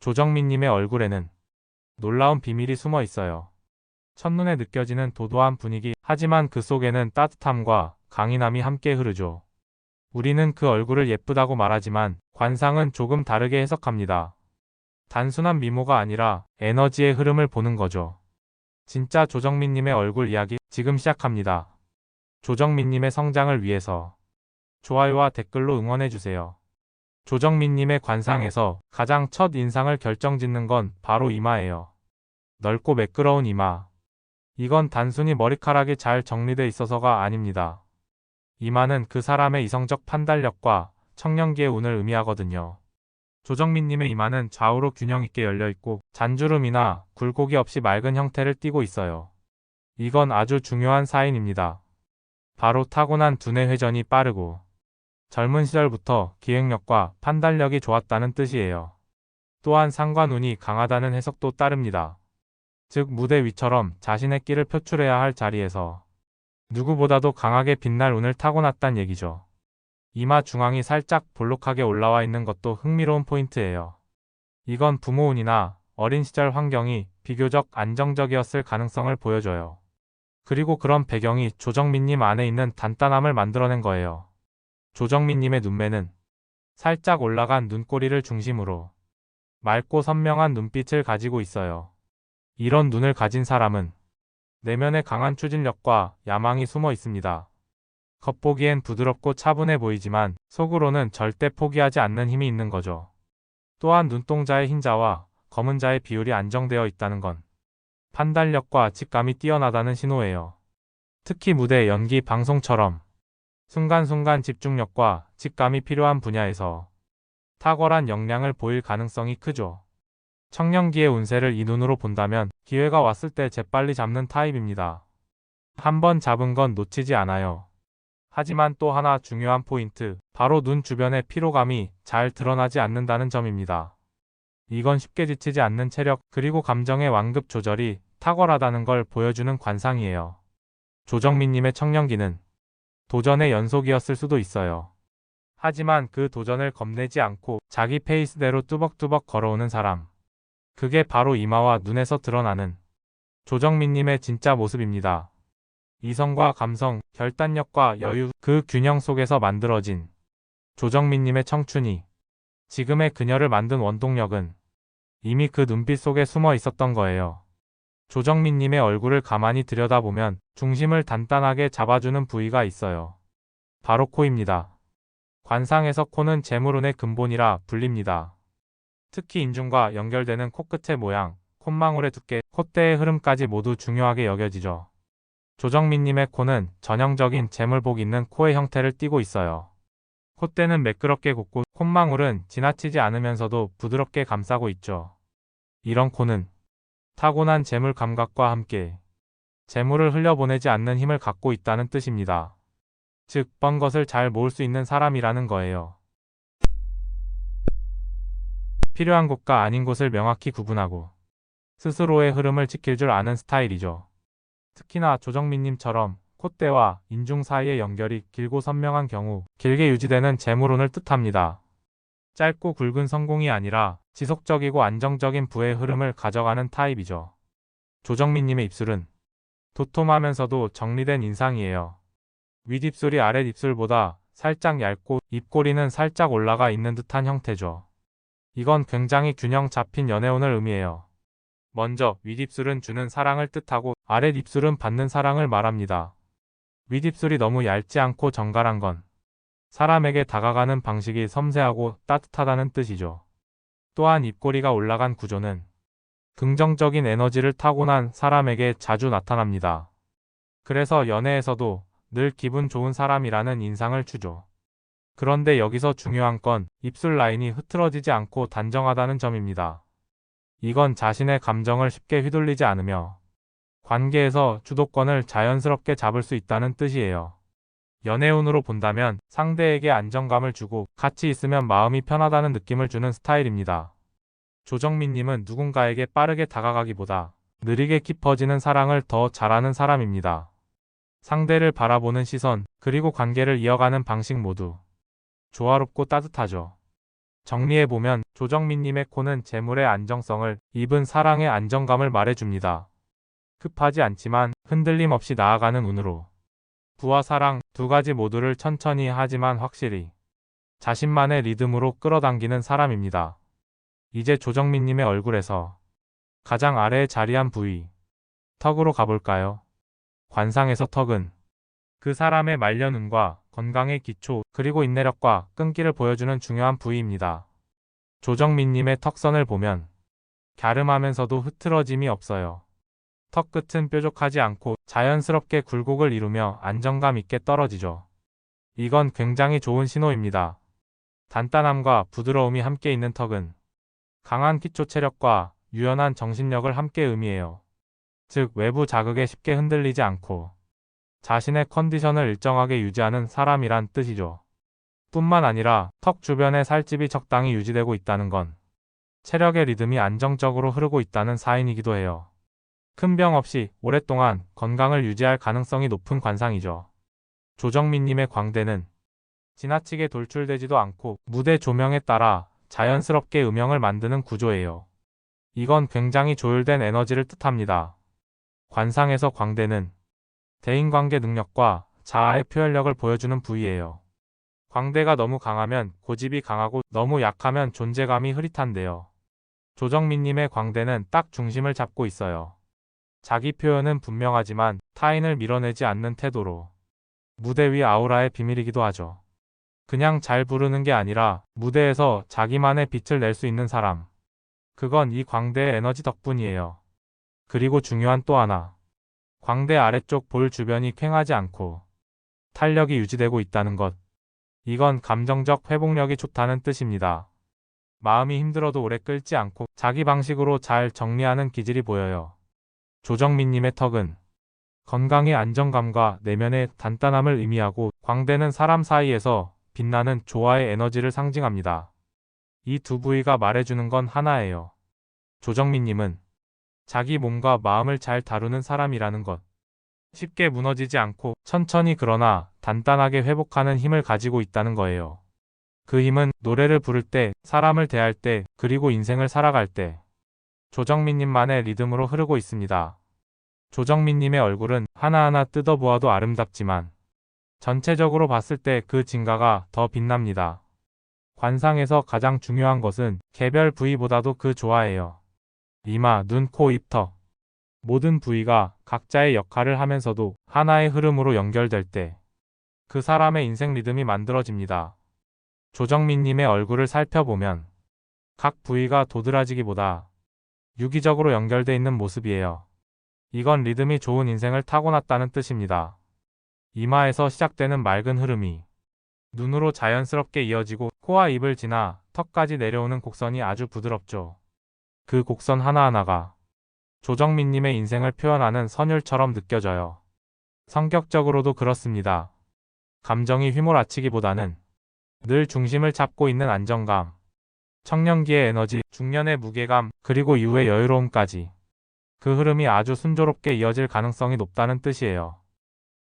조정민님의 얼굴에는 놀라운 비밀이 숨어 있어요. 첫눈에 느껴지는 도도한 분위기, 하지만 그 속에는 따뜻함과 강인함이 함께 흐르죠. 우리는 그 얼굴을 예쁘다고 말하지만 관상은 조금 다르게 해석합니다. 단순한 미모가 아니라 에너지의 흐름을 보는 거죠. 진짜 조정민님의 얼굴 이야기 지금 시작합니다. 조정민님의 성장을 위해서 좋아요와 댓글로 응원해주세요. 조정민님의 관상에서 가장 첫 인상을 결정짓는 건 바로 이마예요. 넓고 매끄러운 이마. 이건 단순히 머리카락이 잘 정리돼 있어서가 아닙니다. 이마는 그 사람의 이성적 판단력과 청년기의 운을 의미하거든요. 조정민님의 이마는 좌우로 균형 있게 열려있고 잔주름이나 굴곡이 없이 맑은 형태를 띠고 있어요. 이건 아주 중요한 사인입니다. 바로 타고난 두뇌 회전이 빠르고 젊은 시절부터 기획력과 판단력이 좋았다는 뜻이에요. 또한 상과 눈이 강하다는 해석도 따릅니다. 즉 무대 위처럼 자신의 끼를 표출해야 할 자리에서 누구보다도 강하게 빛날 운을 타고났단 얘기죠. 이마 중앙이 살짝 볼록하게 올라와 있는 것도 흥미로운 포인트예요. 이건 부모 운이나 어린 시절 환경이 비교적 안정적이었을 가능성을 보여줘요. 그리고 그런 배경이 조정민님 안에 있는 단단함을 만들어낸 거예요. 조정민님의 눈매는 살짝 올라간 눈꼬리를 중심으로 맑고 선명한 눈빛을 가지고 있어요. 이런 눈을 가진 사람은 내면에 강한 추진력과 야망이 숨어 있습니다. 겉보기엔 부드럽고 차분해 보이지만 속으로는 절대 포기하지 않는 힘이 있는 거죠. 또한 눈동자의 흰자와 검은자의 비율이 안정되어 있다는 건 판단력과 직감이 뛰어나다는 신호예요. 특히 무대, 연기, 방송처럼 순간순간 집중력과 직감이 필요한 분야에서 탁월한 역량을 보일 가능성이 크죠. 청년기의 운세를 이 눈으로 본다면 기회가 왔을 때 재빨리 잡는 타입입니다. 한번 잡은 건 놓치지 않아요. 하지만 또 하나 중요한 포인트, 바로 눈 주변의 피로감이 잘 드러나지 않는다는 점입니다. 이건 쉽게 지치지 않는 체력, 그리고 감정의 완급 조절이 탁월하다는 걸 보여주는 관상이에요. 조정민님의 청년기는 도전의 연속이었을 수도 있어요. 하지만 그 도전을 겁내지 않고 자기 페이스대로 뚜벅뚜벅 걸어오는 사람. 그게 바로 이마와 눈에서 드러나는 조정민님의 진짜 모습입니다. 이성과 감성, 결단력과 여유, 그 균형 속에서 만들어진 조정민님의 청춘이 지금의 그녀를 만든 원동력은 이미 그 눈빛 속에 숨어 있었던 거예요. 조정민님의 얼굴을 가만히 들여다보면 중심을 단단하게 잡아주는 부위가 있어요. 바로 코입니다. 관상에서 코는 재물운의 근본이라 불립니다. 특히 인중과 연결되는 코끝의 모양, 콧망울의 두께, 콧대의 흐름까지 모두 중요하게 여겨지죠. 조정민님의 코는 전형적인 재물복 있는 코의 형태를 띠고 있어요. 콧대는 매끄럽게 곱고 콧망울은 지나치지 않으면서도 부드럽게 감싸고 있죠. 이런 코는 타고난 재물 감각과 함께 재물을 흘려보내지 않는 힘을 갖고 있다는 뜻입니다. 즉, 번 것을 잘 모을 수 있는 사람이라는 거예요. 필요한 곳과 아닌 곳을 명확히 구분하고 스스로의 흐름을 지킬 줄 아는 스타일이죠. 특히나 조정민님처럼 콧대와 인중 사이의 연결이 길고 선명한 경우 길게 유지되는 재물운을 뜻합니다. 짧고 굵은 성공이 아니라 지속적이고 안정적인 부의 흐름을 가져가는 타입이죠. 조정민님의 입술은 도톰하면서도 정리된 인상이에요. 윗입술이 아랫입술보다 살짝 얇고 입꼬리는 살짝 올라가 있는 듯한 형태죠. 이건 굉장히 균형 잡힌 연애운을 의미해요. 먼저 윗입술은 주는 사랑을 뜻하고 아랫입술은 받는 사랑을 말합니다. 윗입술이 너무 얇지 않고 정갈한 건 사람에게 다가가는 방식이 섬세하고 따뜻하다는 뜻이죠. 또한 입꼬리가 올라간 구조는 긍정적인 에너지를 타고난 사람에게 자주 나타납니다. 그래서 연애에서도 늘 기분 좋은 사람이라는 인상을 주죠. 그런데 여기서 중요한 건 입술 라인이 흐트러지지 않고 단정하다는 점입니다. 이건 자신의 감정을 쉽게 휘둘리지 않으며 관계에서 주도권을 자연스럽게 잡을 수 있다는 뜻이에요. 연애운으로 본다면 상대에게 안정감을 주고 같이 있으면 마음이 편하다는 느낌을 주는 스타일입니다. 조정민님은 누군가에게 빠르게 다가가기보다 느리게 깊어지는 사랑을 더 잘하는 사람입니다. 상대를 바라보는 시선, 그리고 관계를 이어가는 방식 모두 조화롭고 따뜻하죠. 정리해보면 조정민님의 코는 재물의 안정성을, 입은 사랑의 안정감을 말해줍니다. 급하지 않지만 흔들림 없이 나아가는 운으로 부와 사랑 두 가지 모두를 천천히 하지만 확실히 자신만의 리듬으로 끌어당기는 사람입니다. 이제 조정민님의 얼굴에서 가장 아래에 자리한 부위, 턱으로 가볼까요? 관상에서 턱은 그 사람의 말년운과 건강의 기초, 그리고 인내력과 끈기를 보여주는 중요한 부위입니다. 조정민님의 턱선을 보면 갸름하면서도 흐트러짐이 없어요. 턱 끝은 뾰족하지 않고 자연스럽게 굴곡을 이루며 안정감 있게 떨어지죠. 이건 굉장히 좋은 신호입니다. 단단함과 부드러움이 함께 있는 턱은 강한 기초 체력과 유연한 정신력을 함께 의미해요. 즉, 외부 자극에 쉽게 흔들리지 않고 자신의 컨디션을 일정하게 유지하는 사람이란 뜻이죠. 뿐만 아니라 턱 주변의 살집이 적당히 유지되고 있다는 건 체력의 리듬이 안정적으로 흐르고 있다는 사인이기도 해요. 큰 병 없이 오랫동안 건강을 유지할 가능성이 높은 관상이죠. 조정민님의 광대는 지나치게 돌출되지도 않고 무대 조명에 따라 자연스럽게 음영을 만드는 구조예요. 이건 굉장히 조율된 에너지를 뜻합니다. 관상에서 광대는 대인관계 능력과 자아의 표현력을 보여주는 부위예요. 광대가 너무 강하면 고집이 강하고 너무 약하면 존재감이 흐릿한데요. 조정민님의 광대는 딱 중심을 잡고 있어요. 자기 표현은 분명하지만 타인을 밀어내지 않는 태도로 무대 위 아우라의 비밀이기도 하죠. 그냥 잘 부르는 게 아니라 무대에서 자기만의 빛을 낼 수 있는 사람. 그건 이 광대의 에너지 덕분이에요. 그리고 중요한 또 하나. 광대 아래쪽 볼 주변이 퀭하지 않고 탄력이 유지되고 있다는 것. 이건 감정적 회복력이 좋다는 뜻입니다. 마음이 힘들어도 오래 끌지 않고 자기 방식으로 잘 정리하는 기질이 보여요. 조정민님의 턱은 건강의 안정감과 내면의 단단함을 의미하고 광대는 사람 사이에서 빛나는 조화의 에너지를 상징합니다. 이 두 부위가 말해주는 건 하나예요. 조정민님은 자기 몸과 마음을 잘 다루는 사람이라는 것. 쉽게 무너지지 않고 천천히 그러나 단단하게 회복하는 힘을 가지고 있다는 거예요. 그 힘은 노래를 부를 때, 사람을 대할 때, 그리고 인생을 살아갈 때 조정민님만의 리듬으로 흐르고 있습니다. 조정민님의 얼굴은 하나하나 뜯어보아도 아름답지만 전체적으로 봤을 때 그 진가가 더 빛납니다. 관상에서 가장 중요한 것은 개별 부위보다도 그 조화예요. 이마, 눈, 코, 입, 턱. 모든 부위가 각자의 역할을 하면서도 하나의 흐름으로 연결될 때 그 사람의 인생 리듬이 만들어집니다. 조정민님의 얼굴을 살펴보면 각 부위가 도드라지기보다 유기적으로 연결돼 있는 모습이에요. 이건 리듬이 좋은 인생을 타고났다는 뜻입니다. 이마에서 시작되는 맑은 흐름이 눈으로 자연스럽게 이어지고 코와 입을 지나 턱까지 내려오는 곡선이 아주 부드럽죠. 그 곡선 하나하나가 조정민님의 인생을 표현하는 선율처럼 느껴져요. 성격적으로도 그렇습니다. 감정이 휘몰아치기보다는 늘 중심을 잡고 있는 안정감, 청년기의 에너지, 중년의 무게감, 그리고 이후의 여유로움까지 그 흐름이 아주 순조롭게 이어질 가능성이 높다는 뜻이에요.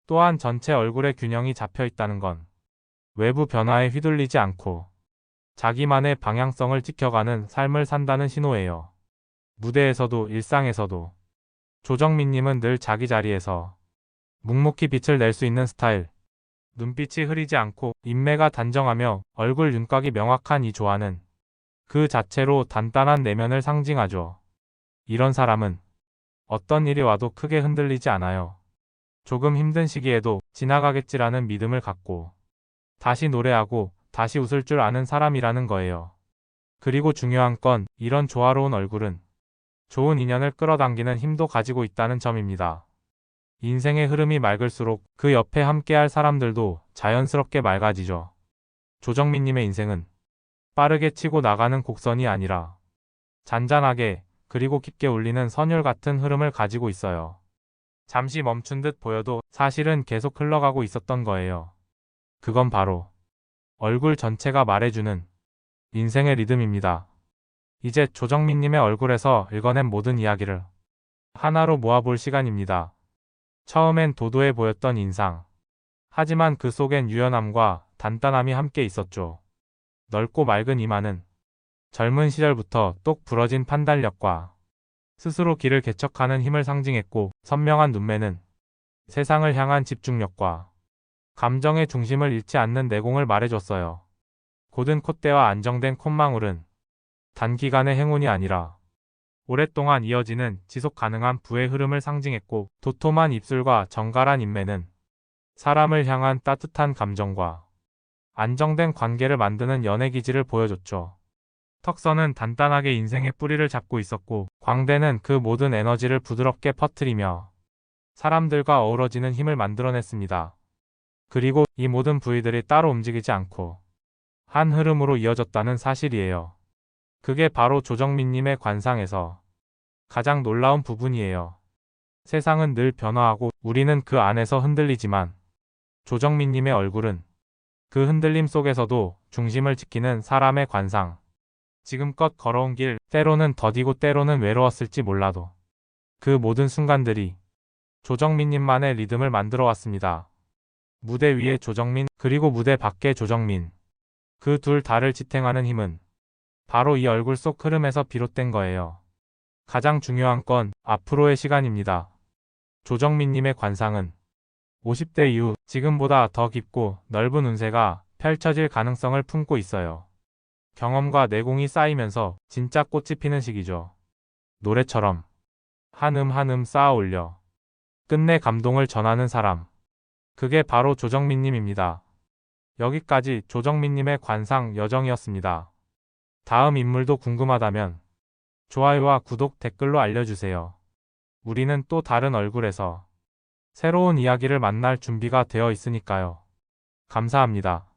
또한 전체 얼굴의 균형이 잡혀 있다는 건 외부 변화에 휘둘리지 않고 자기만의 방향성을 지켜가는 삶을 산다는 신호예요. 무대에서도 일상에서도 조정민님은 늘 자기 자리에서 묵묵히 빛을 낼 수 있는 스타일. 눈빛이 흐리지 않고 인매가 단정하며 얼굴 윤곽이 명확한 이 조화는 그 자체로 단단한 내면을 상징하죠. 이런 사람은 어떤 일이 와도 크게 흔들리지 않아요. 조금 힘든 시기에도 지나가겠지라는 믿음을 갖고 다시 노래하고 다시 웃을 줄 아는 사람이라는 거예요. 그리고 중요한 건 이런 조화로운 얼굴은 좋은 인연을 끌어당기는 힘도 가지고 있다는 점입니다. 인생의 흐름이 맑을수록 그 옆에 함께할 사람들도 자연스럽게 맑아지죠. 조정민님의 인생은 빠르게 치고 나가는 곡선이 아니라 잔잔하게 그리고 깊게 울리는 선율 같은 흐름을 가지고 있어요. 잠시 멈춘 듯 보여도 사실은 계속 흘러가고 있었던 거예요. 그건 바로 얼굴 전체가 말해주는 인생의 리듬입니다. 이제 조정민님의 얼굴에서 읽어낸 모든 이야기를 하나로 모아볼 시간입니다. 처음엔 도도해 보였던 인상. 하지만 그 속엔 유연함과 단단함이 함께 있었죠. 넓고 맑은 이마는 젊은 시절부터 똑 부러진 판단력과 스스로 길을 개척하는 힘을 상징했고, 선명한 눈매는 세상을 향한 집중력과 감정의 중심을 잃지 않는 내공을 말해줬어요. 곧은 콧대와 안정된 콧망울은 단기간의 행운이 아니라 오랫동안 이어지는 지속 가능한 부의 흐름을 상징했고, 도톰한 입술과 정갈한 인매는 사람을 향한 따뜻한 감정과 안정된 관계를 만드는 연애 기질을 보여줬죠. 턱선은 단단하게 인생의 뿌리를 잡고 있었고, 광대는 그 모든 에너지를 부드럽게 퍼뜨리며 사람들과 어우러지는 힘을 만들어냈습니다. 그리고 이 모든 부위들이 따로 움직이지 않고 한 흐름으로 이어졌다는 사실이에요. 그게 바로 조정민님의 관상에서 가장 놀라운 부분이에요. 세상은 늘 변화하고 우리는 그 안에서 흔들리지만, 조정민님의 얼굴은 그 흔들림 속에서도 중심을 지키는 사람의 관상. 지금껏 걸어온 길, 때로는 더디고 때로는 외로웠을지 몰라도 그 모든 순간들이 조정민님만의 리듬을 만들어 왔습니다. 무대 위의 조정민, 그리고 무대 밖의 조정민. 그 둘 다를 지탱하는 힘은 바로 이 얼굴 속 흐름에서 비롯된 거예요. 가장 중요한 건 앞으로의 시간입니다. 조정민님의 관상은 50대 이후 지금보다 더 깊고 넓은 운세가 펼쳐질 가능성을 품고 있어요. 경험과 내공이 쌓이면서 진짜 꽃이 피는 시기죠. 노래처럼 한 한 쌓아 올려 끝내 감동을 전하는 사람. 그게 바로 조정민님입니다. 여기까지 조정민님의 관상 여정이었습니다. 다음 인물도 궁금하다면 좋아요와 구독, 댓글로 알려주세요. 우리는 또 다른 얼굴에서 새로운 이야기를 만날 준비가 되어 있으니까요. 감사합니다.